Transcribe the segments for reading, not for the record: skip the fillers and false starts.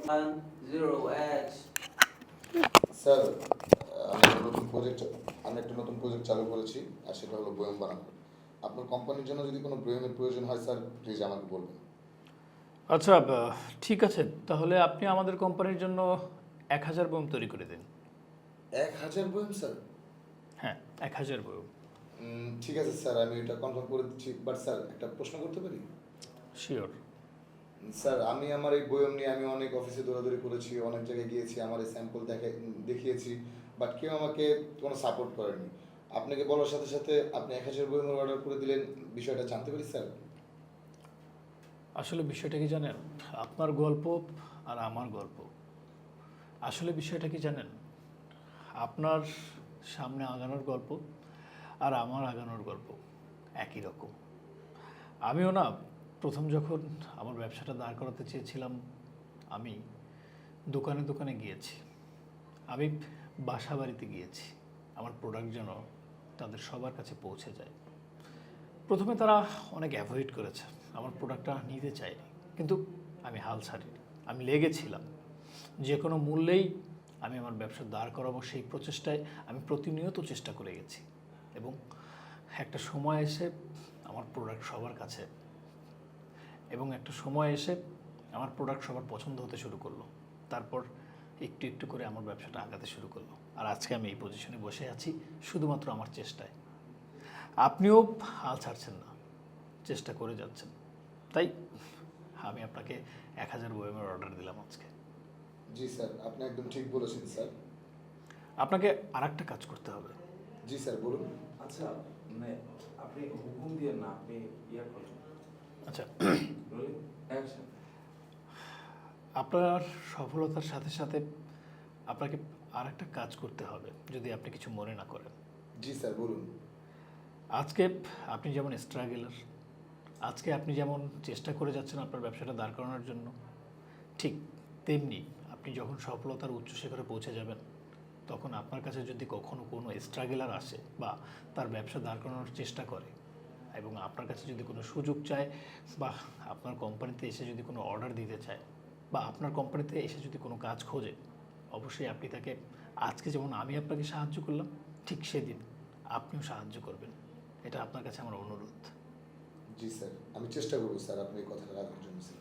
0H sir, আমি একটা নতুন প্রজেক্ট চালু করেছি, আর সেটা হলো বয়ম বানানো। আপনার কোম্পানির জন্য যদি কোনো বয়মের প্রয়োজন হয় স্যার, প্লিজ আমাকে বলবেন। আচ্ছা, ঠিক আছে, তাহলে আপনি আমাদের কোম্পানির জন্য 1000 বয়ম তৈরি করে দিন। 1000 বয়ম স্যার? হ্যাঁ, 1000 বয়ম। ঠিক আছে স্যার, আমি এটা কনফার্ম করে দিচ্ছি। বাট স্যার, একটা প্রশ্ন করতে পারি? শিওর। স্যার, আমি আমার এই বয়ম নিয়ে আমি অনেক অফিসে দৌড়াদৌড়ি করেছি, অনেক জায়গায় গিয়েছি, আমার এই স্যাম্পল দেখিয়েছি, বাট কেউ আমাকে কোনো সাপোর্ট করেনি। আপনাকে বলার সাথে সাথে আপনি 1000 বয়মের অর্ডার করে দিলেন, বিষয়টা জানতে পারি স্যার? আসলে বিষয়টা কি জানেন, আপনার গল্প আর আমার গল্প, আসলে বিষয়টা কি জানেন, আপনার সামনে আগানোর গল্প আর আমার আগানোর গল্প একই রকম। আমিও না প্রথম যখন আমার ব্যবসাটা দাঁড় করাতে চেয়েছিলাম, আমি দোকানে দোকানে গিয়েছি, আমি বাসা বাড়িতে গিয়েছি, আমার প্রোডাক্ট যেন তাদের সবার কাছে পৌঁছে যায়। প্রথমে তারা অনেক অ্যাভয়েড করেছে, আমার প্রোডাক্টটা নিতে চায়নি, কিন্তু আমি হাল ছাড়িনি, আমি লেগেছিলাম। যে কোনো মূল্যেই আমি আমার ব্যবসা দাঁড় করাবো, সেই প্রচেষ্টায় আমি প্রতিনিয়ত চেষ্টা করে গেছি। এবং একটা সময় এসে আমার প্রোডাক্ট সবার কাছে একটা সময় এসে আমার প্রোডাক্ট সবার পছন্দ হতে শুরু করলো। তারপর একটু একটু করে আমার ব্যবসাটা আগাতে শুরু করলো, আর আজকে আমি এই পজিশনে বসে আছি শুধুমাত্র আমার চেষ্টায়। আপনিও হাল ছাড়ছেন না, চেষ্টা করে যাচ্ছেন, তাই আমি আপনাকে 1000 বয়মের অর্ডার দিলাম আজকে। জি স্যার, আপনি একদম ঠিক বলেছেন স্যার। আপনাকে আর একটা কাজ করতে হবে। জি স্যার, বলুন। আচ্ছা, মানে আপনি হুকুম দিয়ে না, আপনি ইয়া করেন। আচ্ছা, রোলিং অ্যাকশন। আপনার সফলতার সাথে সাথে আপনাকে আর একটা কাজ করতে হবে, যদি আপনি কিছু মনে না করেন। জি স্যার, বলুন। আজকে আপনি যেমন স্ট্রাগলার, আজকে আপনি যেমন চেষ্টা করে যাচ্ছেন আপনার ব্যবসাটা দাঁড় করানোর জন্য, ঠিক তেমনি আপনি যখন সফলতার উচ্চ শিখরে পৌঁছে যাবেন, তখন আপনার কাছে যদি কখনো কোনো স্ট্রাগলার আসে বা তার ব্যবসা দাঁড় করানোর চেষ্টা করে এবং আপনার কাছে যদি কোনো সুযোগ চায় বা আপনার কোম্পানিতে এসে যদি কোনো অর্ডার দিতে চায় বা আপনার কোম্পানিতে এসে যদি কোনো কাজ খোঁজে, অবশ্যই আপনি তাকে আজকে যেমন আমি আপনাকে সাহায্য করলাম, ঠিক সেদিন আপনিও সাহায্য করবেন। এটা আপনার কাছে আমার অনুরোধ। জি স্যার, আমি চেষ্টা করবো স্যার, আপনি এই কথাটা রাখার জন্য স্যার।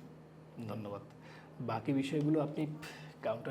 ধন্যবাদ। বাকি বিষয়গুলো আপনি কাউন্টার